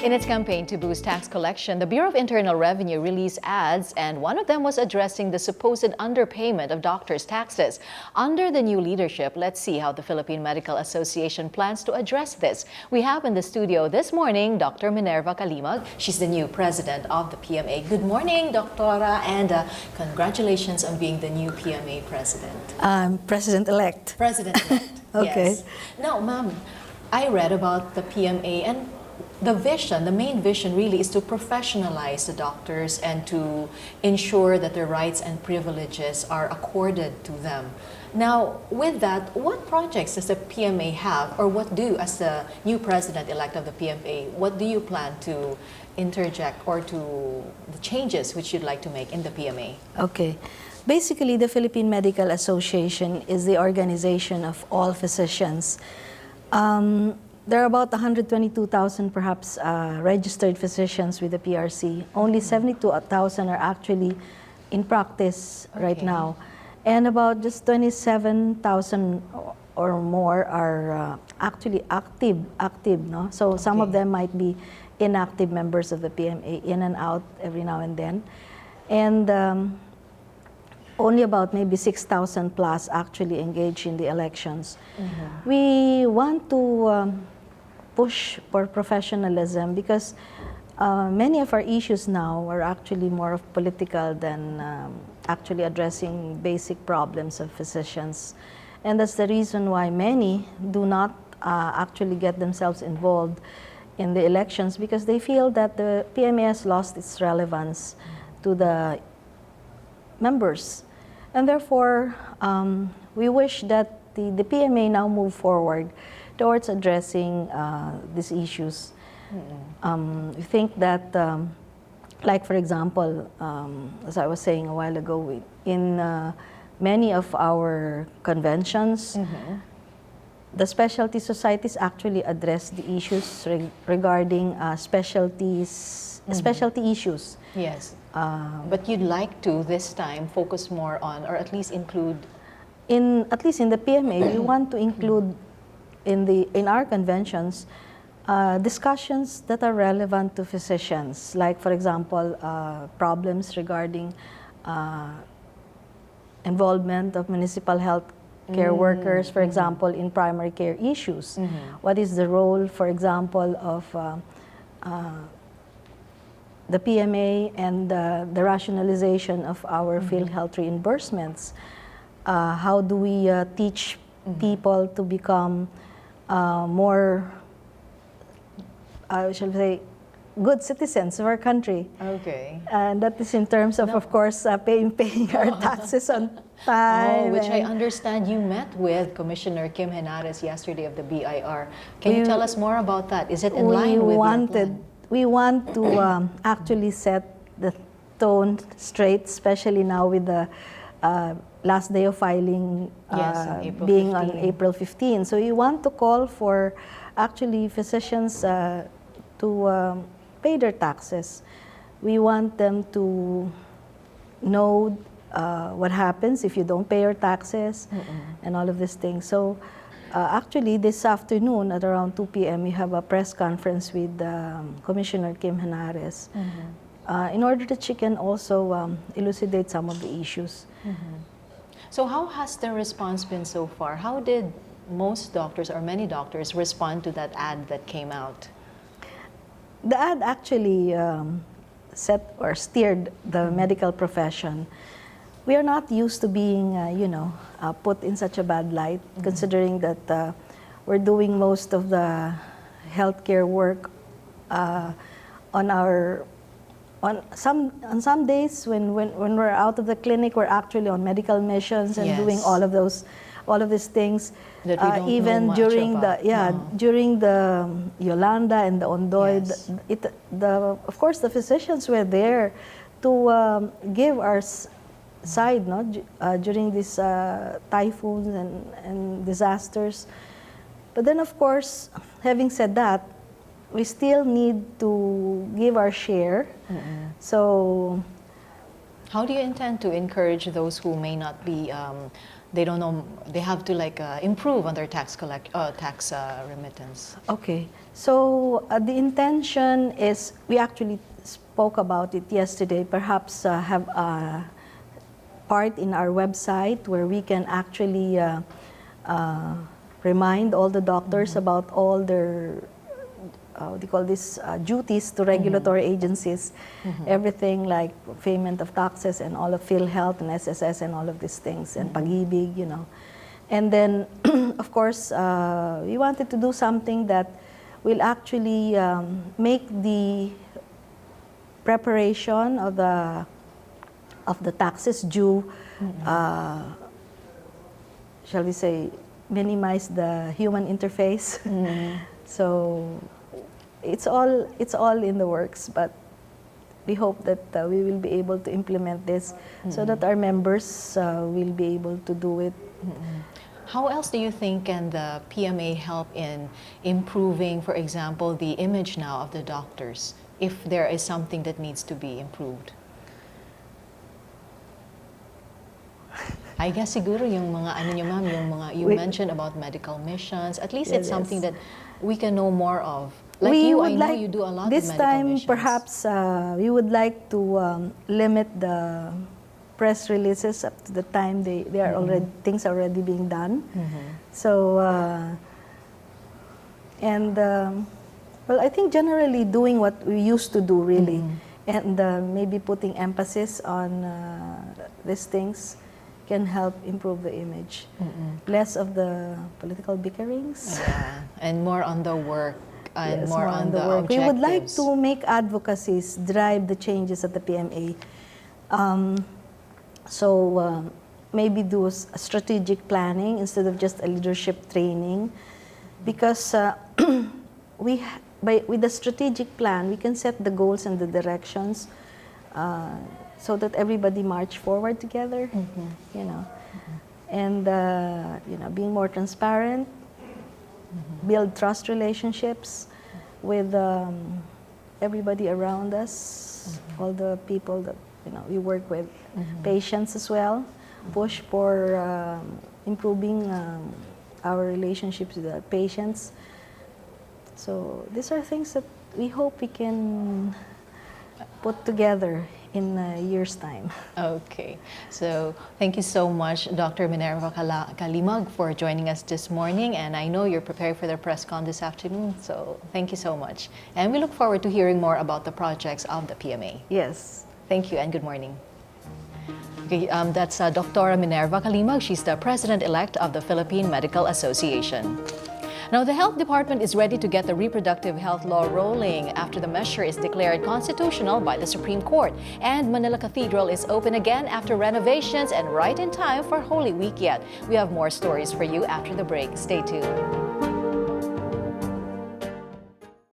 In its campaign to boost tax collection, the Bureau of Internal Revenue released ads, and one of them was addressing the supposed underpayment of doctors' taxes. Under the new leadership, let's see how the Philippine Medical Association plans to address this. We have in the studio this morning Dr. Minerva Calimag. She's the new president of the PMA. Good morning, Doctora, and congratulations on being the new PMA president. President-elect. President-elect, Okay. yes. Now, ma'am, I read about the PMA, and the vision, the main vision really is to professionalize the doctors and to ensure that their rights and privileges are accorded to them. Now, with that, what projects does the PMA have, or what do, as the new president-elect of the PMA, what do you plan to interject or to the changes which you'd like to make in the PMA? Okay. Basically, the Philippine Medical Association is the organization of all physicians. There are about 122,000 perhaps registered physicians with the PRC. Only 72,000 are actually in practice right now. And about just 27,000 or more are actually active, no? So some of them might be inactive members of the PMA, in and out every now and then. And only about maybe 6,000 plus actually engage in the elections. We want to push for professionalism because many of our issues now are actually more of political than actually addressing basic problems of physicians. And that's the reason why many do not actually get themselves involved in the elections, because they feel that the PMA has lost its relevance to the members. And therefore, we wish that the PMA now move forward towards addressing these issues. We think that, like for example, as I was saying a while ago, in many of our conventions, the specialty societies actually address the issues regarding specialty issues. Yes. But you'd like to this time focus more on, or at least include, at least in the PMA, we want to include in our conventions discussions that are relevant to physicians, like for example problems regarding involvement of municipal health care workers, for example, in primary care issues. What is the role, for example, of the PMA and the rationalization of our field health reimbursements? How do we teach people to become more, shall we say, good citizens of our country? Okay. And that is in terms of course, paying our taxes on time. Which I understand you met with Commissioner Kim Henares yesterday of the BIR. Can you tell us more about that? Is it in line with your plan? We want to actually set the tone straight, especially now with the last day of filing being on April 15. So we want to call for actually physicians to pay their taxes. We want them to know what happens if you don't pay your taxes and all of these things. So actually this afternoon at around 2 p.m. we have a press conference with Commissioner Kim Henares in order that she can also elucidate some of the issues. So how has the response been so far? How did most doctors or many doctors respond to that ad that came out? The ad actually set or steered the medical profession. We are not used to being, put in such a bad light, considering that we're doing most of the healthcare work on some days when we're out of the clinic, we're actually on medical missions and doing all of these things. That we don't even know much during about. During the Yolanda and the Ondoy, of course the physicians were there to give our side, during these typhoons and disasters. But then of course, having said that, we still need to give our share. So how do you intend to encourage those who may not be they don't know, they have to like improve on their tax remittance. Okay, so the intention is, we actually spoke about it yesterday, perhaps have a part in our website where we can actually remind all the doctors about all their what do you call this, duties to regulatory agencies, everything like payment of taxes and all of PhilHealth and SSS and all of these things, and pag-ibig, you know. And then, of course, we wanted to do something that will actually make the preparation of the taxes due, shall we say, minimize the human interface. So it's all in the works, but we hope that we will be able to implement this so that our members will be able to do it. How else do you think can the PMA help in improving, for example, the image now of the doctors, if there is something that needs to be improved? I guess siguro yung mga ano niyo ma'am, yung mga you mentioned about medical missions. At least it's something that we can know more of. Like you, I know you do a lot of medical missions. This time, perhaps we would like to limit the press releases up to the time they are already, things are already being done. So, well, I think generally doing what we used to do really, and maybe putting emphasis on these things can help improve the image. Less of the political bickerings. Yeah, and more on the work. And yes, more on the work. objectives. We would like to make advocacies drive the changes at the PMA. So maybe do a strategic planning instead of just a leadership training, because with the strategic plan we can set the goals and the directions, so that everybody march forward together. You know, and you know, being more transparent. Build trust relationships with everybody around us, all the people that we work with, patients as well. Push for improving our relationships with our patients. So these are things that we hope we can put together in a year's time. Okay, so thank you so much, Dr. Minerva Calimag, for joining us this morning. And I know you're preparing for the press con this afternoon, so thank you so much. And we look forward to hearing more about the projects of the PMA. Yes. Thank you and good morning. Okay, that's Dr. Minerva Calimag. She's the president-elect of the Philippine Medical Association. Now, the Health Department is ready to get the reproductive health law rolling after the measure is declared constitutional by the Supreme Court. And Manila Cathedral is open again after renovations and right in time for Holy Week yet. We have more stories for you after the break. Stay tuned.